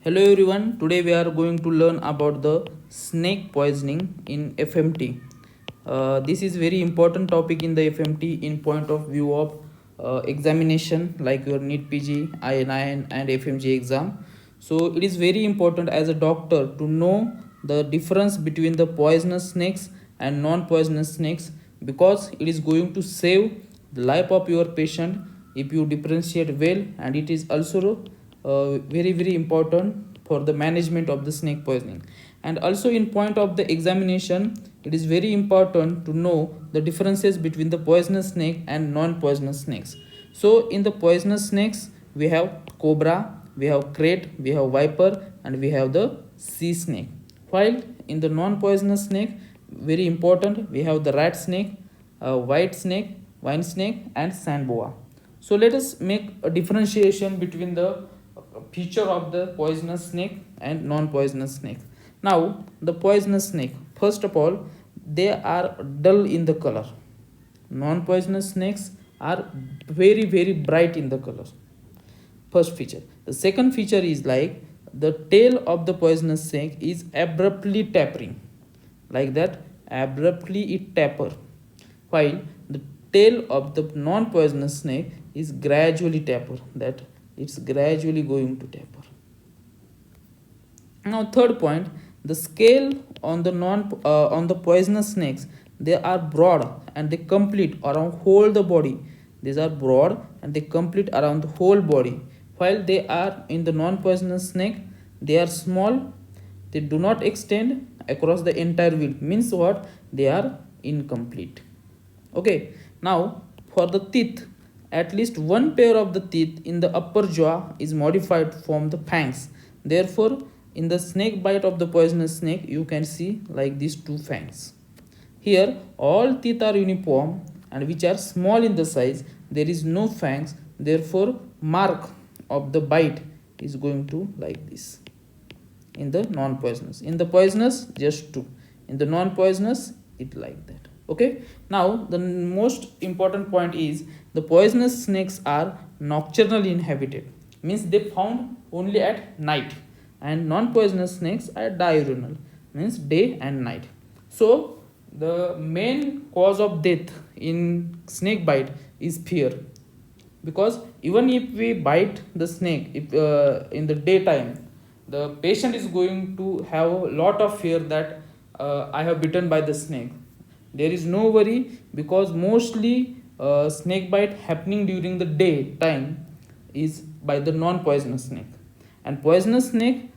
Hello everyone, today we are going to learn about the snake poisoning in FMT. This is very important topic in the FMT in point of view of examination like your NeetPG, ININ and FMG exam. So it is very important as a doctor to know the difference between the poisonous snakes and non-poisonous snakes, because it is going to save the life of your patient if you differentiate well, and it is also very important for the management of the snake poisoning. And also in point of the examination, it is very important to know the differences between the poisonous snake and non-poisonous snakes. So in the poisonous snakes we have cobra, we have krait, we have viper, and we have the sea snake. While in the non-poisonous snake, very important, we have the rat snake, white snake, wine snake, and sand boa. So let us make a differentiation between the feature of the poisonous snake and non-poisonous snake. Now the poisonous snake, first of all, they are dull in the color. Non-poisonous snakes are very bright in the color. First feature. The second feature is like the tail of the poisonous snake is abruptly tapering, like that, abruptly it taper, while the tail of the non-poisonous snake is gradually taper, that it's gradually going to taper. Now third point, the scale on the poisonous snakes, they are broad and they complete around whole the body. These are broad and they complete around the whole body, while they are in the non-poisonous snake, they are small, they do not extend across the entire wheel, means what, they are incomplete. Okay, now for the teeth, at least one pair of the teeth in the upper jaw is modified from the fangs. Therefore in the snake bite of the poisonous snake you can see like these two fangs. Here all teeth are uniform and which are small in the size, there is no fangs, therefore mark of the bite is going to like this in the non-poisonous. In the poisonous just two, in the non-poisonous it like that. Okay, now the most important point is the poisonous snakes are nocturnally inhabited, means they found only at night, and non-poisonous snakes are diurnal, means day and night. So the main cause of death in snake bite is fear, because even if we bite the snake, if in the daytime, the patient is going to have a lot of fear that I have bitten by the snake. There is no worry, because mostly snake bite happening during the day time is by the non-poisonous snake, and poisonous snake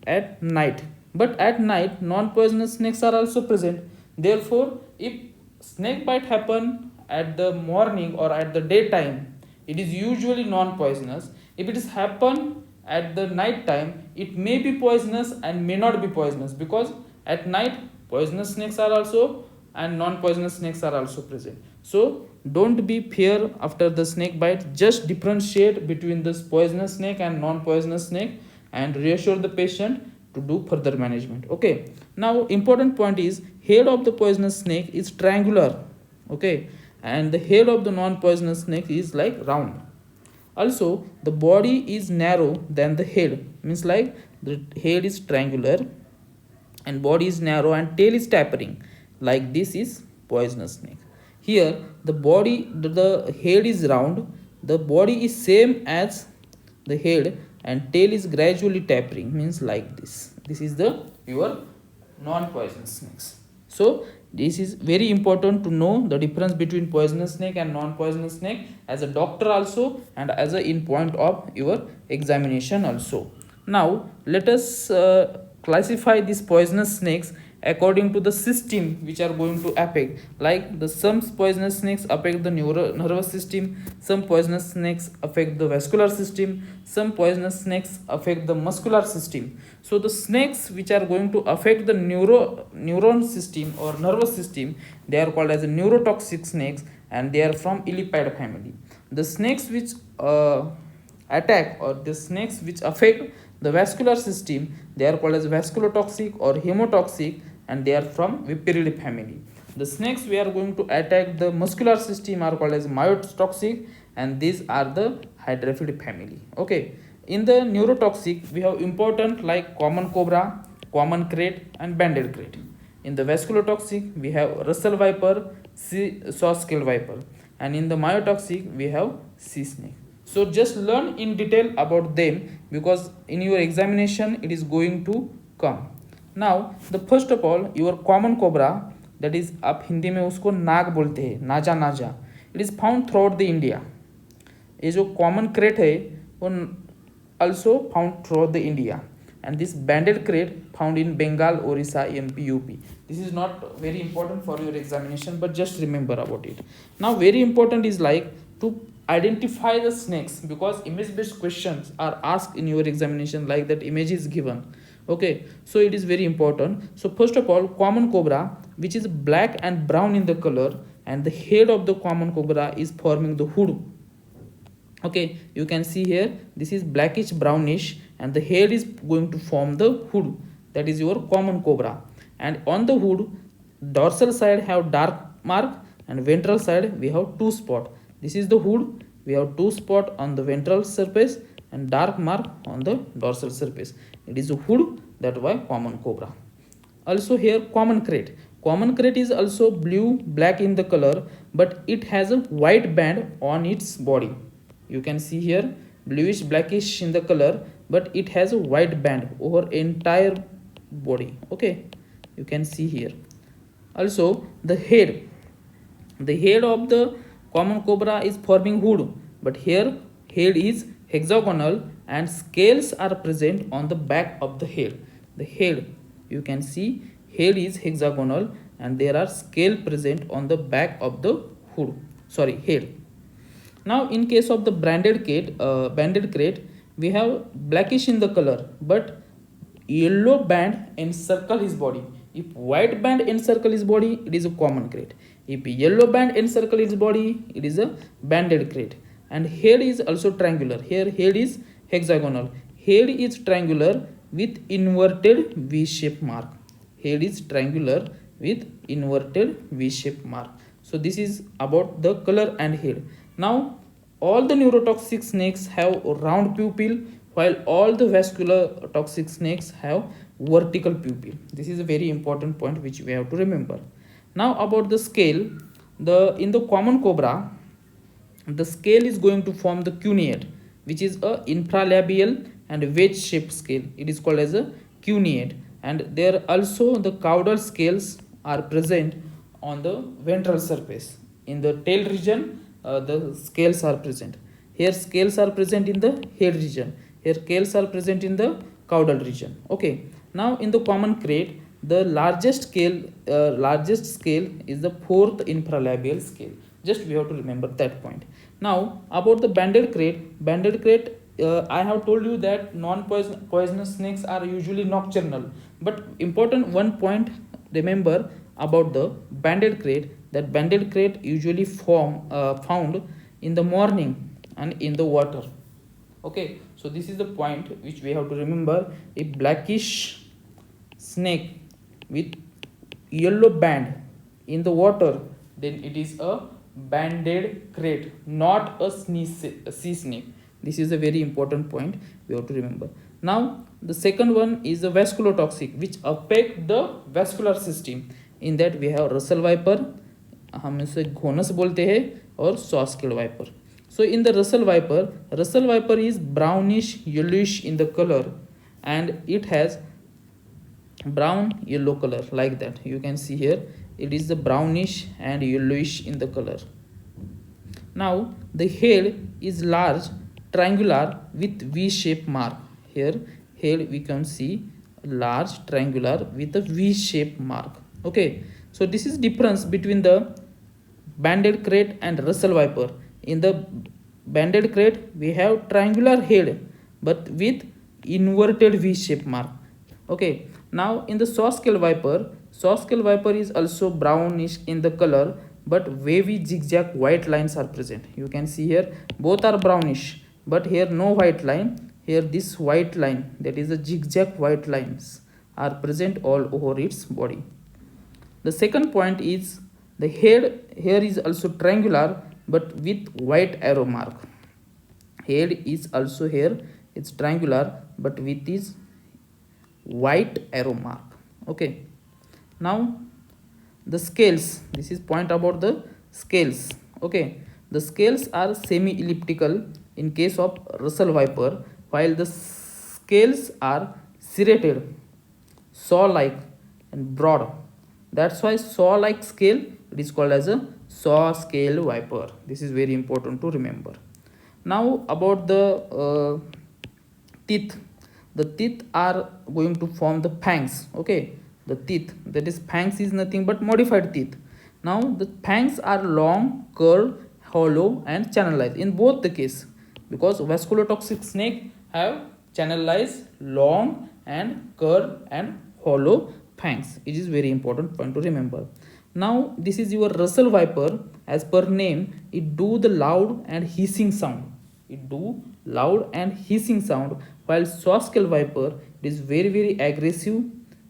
at night. But at night non-poisonous snakes are also present. Therefore if snake bite happen at the morning or at the daytime, it is usually non-poisonous. If it is happen at the night time, it may be poisonous and may not be poisonous, because at night poisonous snakes are also and non-poisonous snakes are also present. So don't be fear after the snake bite, just differentiate between this poisonous snake and non-poisonous snake and reassure the patient to do further management. Okay, now important point is head of the poisonous snake is triangular, okay, and the head of the non-poisonous snake is like round. Also the body is narrow than the head, means like the head is triangular and body is narrow and tail is tapering, like this is poisonous snake. Here the body, the head is round, the body is same as the head and tail is gradually tapering, means like this is the pure non-poisonous snakes. So this is very important to know the difference between poisonous snake and non-poisonous snake as a doctor also, and as a in point of your examination also. Now let us classify these poisonous snakes according to the system which are going to affect, like the some poisonous snakes affect the nervous system, some poisonous snakes affect the vascular system, some poisonous snakes affect the muscular system. So the snakes which are going to affect the neuron system or nervous system, they are called as neurotoxic snakes, and they are from Illipide family. The snakes which attack, or the snakes which affect the vascular system, they are called as vasculotoxic or hemotoxic, and they are from Viperidae family. The snakes we are going to attack the muscular system are called as myotoxic, and these are the Hydrophidae family. Okay, In the neurotoxic, we have important like common cobra, common crate, and banded crate. In the vasculotoxic, we have Russell viper, saw scale viper, and in the myotoxic, we have sea snake. So just learn in detail about them because in your examination it is going to come. Now the first of all your common cobra, that is आप हिंदी में उसको नाग बोलते हैं, नाजा नाजा, it is found through out the India. ये जो common crate है वो also found throughout the India, and this banded crate found in Bengal, Orissa, MP, UP. This is not very important for your examination, but just remember about it. Now very important is like to identify the snakes, because image based questions are asked in your examination, like that image is given. Okay, so it is very important. So first of all, common cobra, which is black and brown in the color, and the head of the common cobra is forming the hood. Okay, you can see here this is blackish brownish and the head is going to form the hood, that is your common cobra. And on the hood, dorsal side have dark mark and ventral side we have two spot. This is the hood, we have two spot on the ventral surface and dark mark on the dorsal surface. It is a hood, that why common cobra. Also here common crate. Common crate is also blue black in the color, but it has a white band on its body. You can see here bluish blackish in the color, but it has a white band over entire body. Okay, you can see here. Also the head of the common cobra is forming hood, but here head is hexagonal and scales are present on the back of the head. The head, you can see head is hexagonal and there are scale present on the back of the head. Now in case of the banded crate, we have blackish in the color, but yellow band encircle his body. If white band encircle his body, it is a common crate. If yellow band encircle his body, it is a banded crate. And head is also triangular. Here head is hexagonal. Head is triangular with inverted V-shaped mark. Head is triangular with inverted V-shaped mark. So this is about the color and head. Now all the neurotoxic snakes have round pupil, while all the vascular toxic snakes have vertical pupil. This is a very important point which we have to remember. Now about the scale, in the common cobra, the scale is going to form the cuneate, which is a infralabial and wedge shaped scale. It is called as a cuneate, and there also the caudal scales are present on the ventral surface. In the tail region, the scales are present. Here scales are present in the head region. Here scales are present in the caudal region. Okay. Now in the common crate, the largest scale is the fourth infralabial scale. Just we have to remember that point. Now about the banded crate, I have told you that non-poisonous snakes are usually nocturnal. But important one point, remember about the banded crate, that banded crate usually found in the morning and in the water. Okay, so this is the point which we have to remember. A blackish snake with yellow band in the water, then it is a banded crate, not a sea snake. This is a very important point we have to remember. Now the second one is the vasculotoxic, which affect the vascular system. In that we have Russell viper, हम इसे घोनस बोलते हैं, और सॉस्केल wiper. So in the Russell viper is brownish yellowish in the color, and it has brown yellow color like that. You can see here it is the brownish and yellowish in the color. Now the head is large triangular with V-shaped mark. Here head we can see large triangular with a V-shaped mark. Okay, so this is difference between the banded crate and Russell viper. In the banded crate we have triangular head but with inverted V-shaped mark. Okay, now in the saw-scale viper is also brownish in the color, but wavy zigzag white lines are present. You can see here both are brownish, but here no white line. Here this white line, that is the zigzag white lines, are present all over its body. The second point is the head here is also triangular but with white arrow mark. Head is also here it's triangular but with is white arrow mark. Okay, now the scales, this is point about the scales. Okay, the scales are semi elliptical in case of Russell viper, while the scales are serrated, saw like and broad. That's why saw like scale, it is called as a saw scale viper. This is very important to remember. Now about the teeth. The teeth are going to form the fangs. Okay, the teeth, that is fangs is nothing but modified teeth. Now the fangs are long, curved, hollow and channelized in both the case, because vasculotoxic snake have channelized, long and curved and hollow fangs. It is very important point to remember. Now this is your Russell viper. As per name, it do the loud and hissing sound. It do loud and hissing sound, while saw-scale viper, it is very aggressive.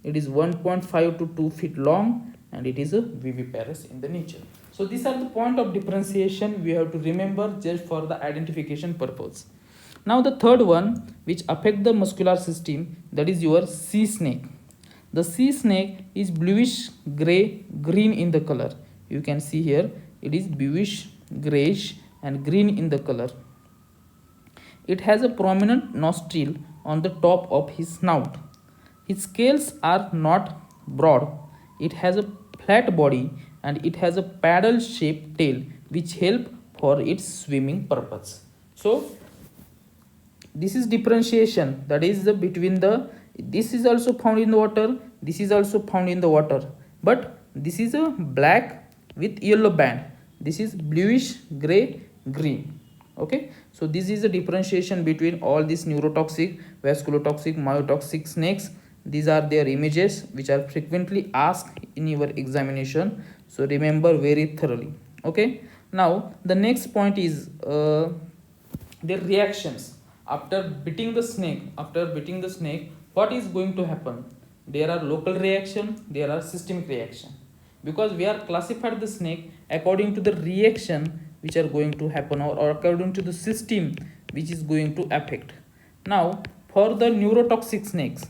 It is 1.5 to 2 feet long and it is a viviparous in the nature. So these are the point of differentiation we have to remember just for the identification purpose. Now the third one which affect the muscular system, that is your sea snake. The sea snake is bluish gray green in the color. You can see here it is bluish grayish and green in the color. It has a prominent nostril on the top of his snout. His scales are not broad. It has a flat body and it has a paddle shaped tail which help for its swimming purpose. So this is differentiation, that is the between the, this is also found in the water, this is also found in the water, but this is a black with yellow band, this is bluish gray green. Okay, so this is a differentiation between all these neurotoxic, vasculotoxic, myotoxic snakes. These are their images which are frequently asked in your examination, so remember very thoroughly. Okay, now the next point is their reactions after beating the snake. After beating the snake, what is going to happen? There are local reaction, there are systemic reaction, because we are classified the snake according to the reaction which are going to happen, or according to the system which is going to affect. Now for the neurotoxic snakes,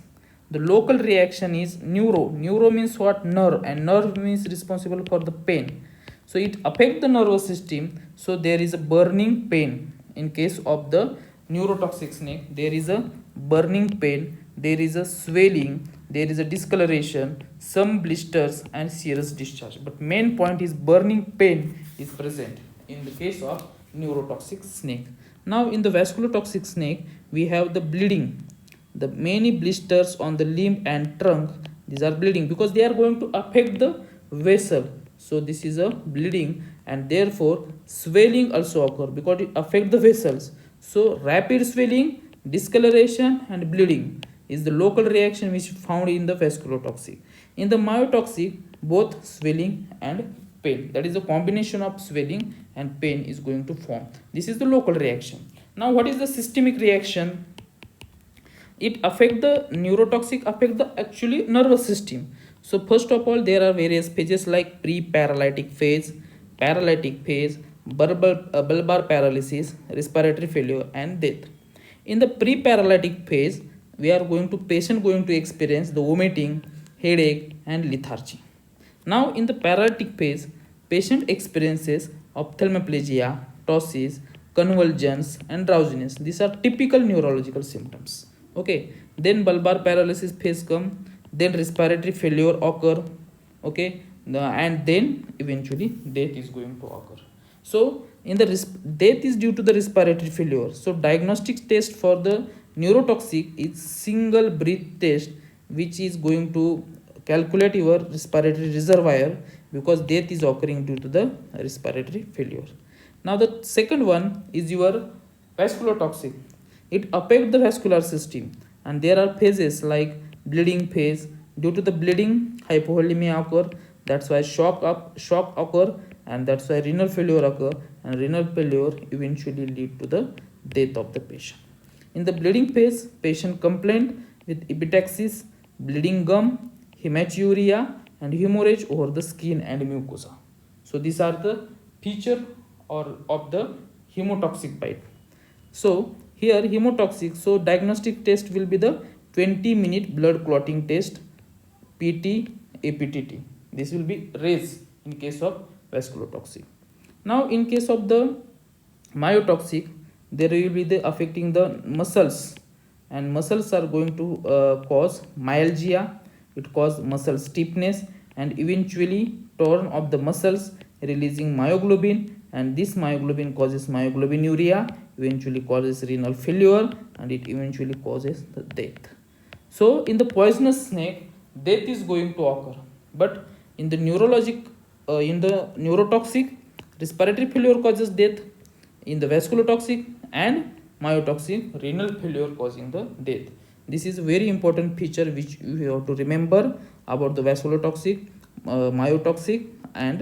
the local reaction is neuro means what? Nerve, and nerve means responsible for the pain, so it affects the nervous system. So there is a burning pain. In case of the neurotoxic snake, there is a burning pain, there is a swelling, there is a discoloration, some blisters and serous discharge, but main point is burning pain is present in the case of neurotoxic snake. Now in the vasculotoxic snake, we have the bleeding, the many blisters on the limb and trunk. These are bleeding because they are going to affect the vessel, so this is a bleeding, and therefore swelling also occur because it affect the vessels. So rapid swelling, discoloration and bleeding is the local reaction which is found in the vasculotoxic. In the myotoxic, both swelling and pain, that is a combination of swelling and pain is going to form. This is the local reaction. Now what is the systemic reaction? It affect the neurotoxic, affect the actually nervous system. So first of all, there are various phases like pre-paralytic phase, paralytic phase, bulbar paralysis, respiratory failure and death. In the pre-paralytic phase, we are going to patient going to experience the vomiting, headache and lethargy. Now in the paralytic phase, patient experiences ophthalmoplegia, ptosis, convulsions and drowsiness. These are typical neurological symptoms. Okay, then bulbar paralysis phase come, then respiratory failure occur. Okay, and then eventually death is going to occur. So in the death is due to the respiratory failure. So diagnostic test for the neurotoxic is single breath test, which is going to calculate your respiratory reservoir, because death is occurring due to the respiratory failure. Now the second one is your vasculotoxic. It affects the vascular system, and there are phases like bleeding phase. Due to the bleeding, hypovolemia occur, that's why shock occur, and that's why renal failure occur, and renal failure eventually lead to the death of the patient. In the bleeding phase, patient complained with epistaxis, bleeding gum, hematuria and hemorrhage over the skin and mucosa. So these are the feature or of the hemotoxic bite. So Here hemotoxic, so diagnostic test will be the 20-minute blood clotting test, PT, APTT. This will be raised in case of vasculotoxic. Now in case of the myotoxic, there will be the affecting the muscles, and muscles are going to cause myalgia. It cause muscle stiffness and eventually torn of the muscles, releasing myoglobin, and this myoglobin causes myoglobinuria, eventually causes renal failure, and it eventually causes the death. So in the poisonous snake, death is going to occur, but in the in the neurotoxic, respiratory failure causes death. In the vasculotoxic and myotoxic, renal failure causing the death. This is a very important feature which you have to remember about the vasculotoxic, myotoxic, and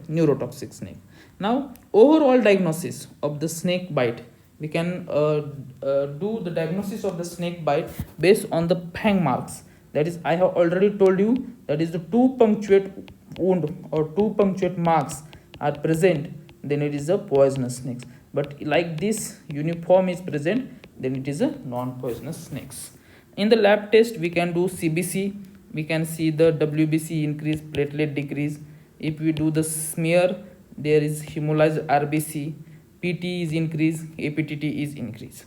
neurotoxic snake. Now, overall diagnosis of the snake bite, we can do the diagnosis of the snake bite based on the fang marks. That is, I have already told you, that is the two punctuate wound or two punctuate marks are present, then it is a poisonous snakes. But like this uniform is present, then it is a non-poisonous snakes. In the lab test, we can do CBC, we can see the WBC increase, platelet decrease. If we do the smear, there is hemolyzed RBC, PT is increased, APTT is increased.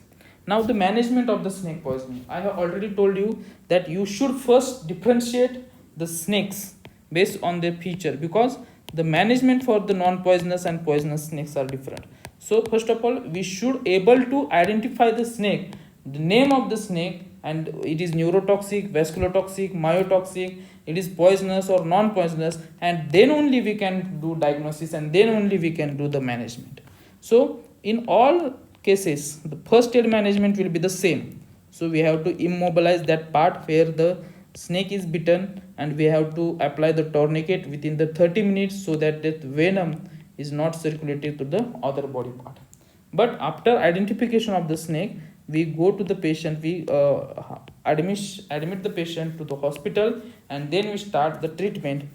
Now the management of the snake poisoning, I have already told you that you should first differentiate the snakes based on their feature, because the management for the non-poisonous and poisonous snakes are different. So first of all, we should able to identify the snake, the name of the snake, and it is neurotoxic, vasculotoxic, myotoxic, it is poisonous or non-poisonous, and then only we can do diagnosis, and then only we can do the management. So in all cases, the first aid management will be the same. So we have to immobilize that part where the snake is bitten, and we have to apply the tourniquet within the 30 minutes so that the venom is not circulated to the other body part. But after identification of the snake, we go to the patient, we admit the patient to the hospital, and then we start the treatment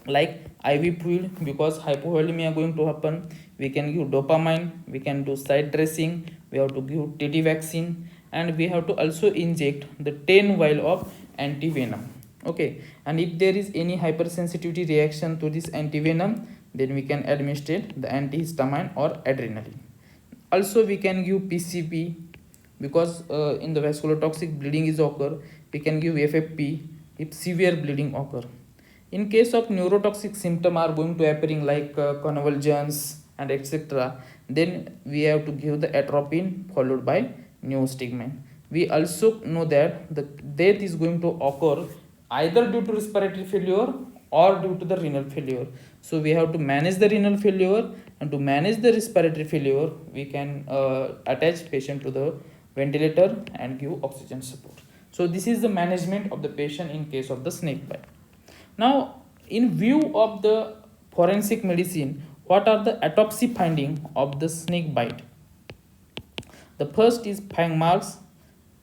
like IV fluid, because hypovolemia going to happen. We can give dopamine, we can do side dressing, we have to give TT vaccine, and we have to also inject the 10 vial of antivenom. Okay, and if there is any hypersensitivity reaction to this antivenom, then we can administer the antihistamine or adrenaline. Also we can give PCP, because in the vasculotoxic bleeding is occur, we can give FFP if severe bleeding occur. In case of neurotoxic symptom are going to appearing like convulsions and etc., then we have to give the atropine followed by neostigmine. We also know that the death is going to occur either due to respiratory failure or due to the renal failure. So we have to manage the renal failure, and to manage the respiratory failure, we can attach patient to the ventilator and give oxygen support. So this is the management of the patient in case of the snake bite. Now, in view of the forensic medicine, what are the autopsy finding of the snake bite? The first is fang marks.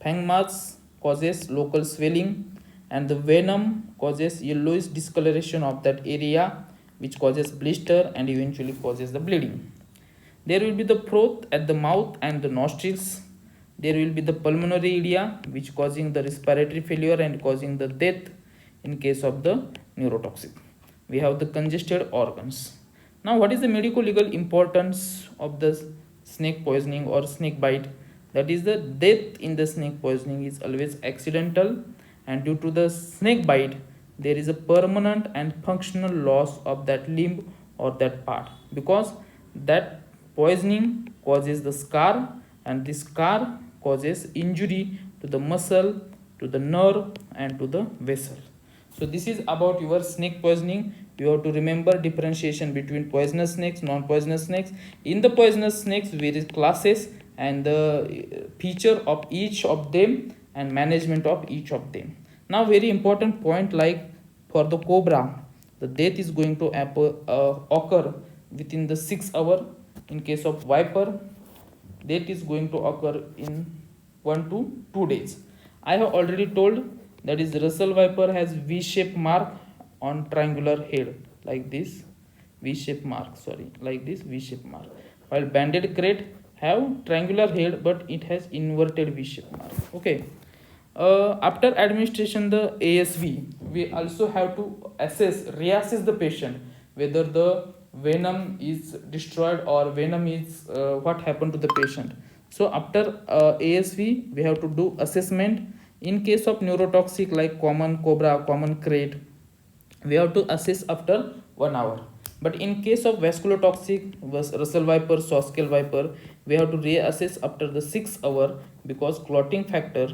Fang marks causes local swelling, and the venom causes yellowish discoloration of that area, which causes blister and eventually causes the bleeding. There will be the froth at the mouth and the nostrils. There will be the pulmonary area, which causing the respiratory failure and causing the death in case of the neurotoxic. We have the congested organs. Now, what is the medico-legal importance of the snake poisoning or snake bite? That is, the death in the snake poisoning is always accidental, and due to the snake bite, there is a permanent and functional loss of that limb or that part, because that poisoning causes the scar, and this scar causes injury to the muscle, to the nerve, and to the vessel. So this is about your snake poisoning. You have to remember differentiation between poisonous snakes, non-poisonous snakes. In the poisonous snakes, various classes and the feature of each of them and management of each of them. Now, very important point, like for the cobra, the death is going to occur within the 6 hours. In case of viper, death is going to occur in 1 to 2 days. I have already told, that is, Russell viper has V-shaped mark on triangular head, like this V-shaped mark, like this V-shaped mark, while banded krait have triangular head but it has inverted V shape mark. Okay. After administration the ASV, we also have to reassess the patient whether the venom is destroyed or venom is what happened to the patient. So after ASV, we have to do assessment. In case of neurotoxic like common cobra, common crate, we have to assess after 1 hour. But in case of vascular toxic Russell viper, Soskel viper, we have to reassess after the 6 hour because clotting factor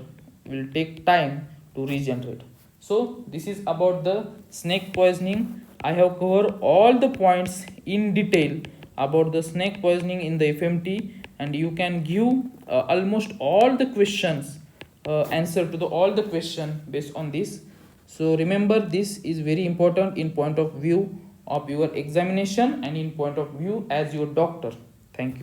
will take time to regenerate. So this is about the snake poisoning. I have covered all the points in detail about the snake poisoning in the FMT, and you can give almost all the questions, answer to all the question based on this. So remember, this is very important in point of view of your examination and in point of view as your doctor. Thank you.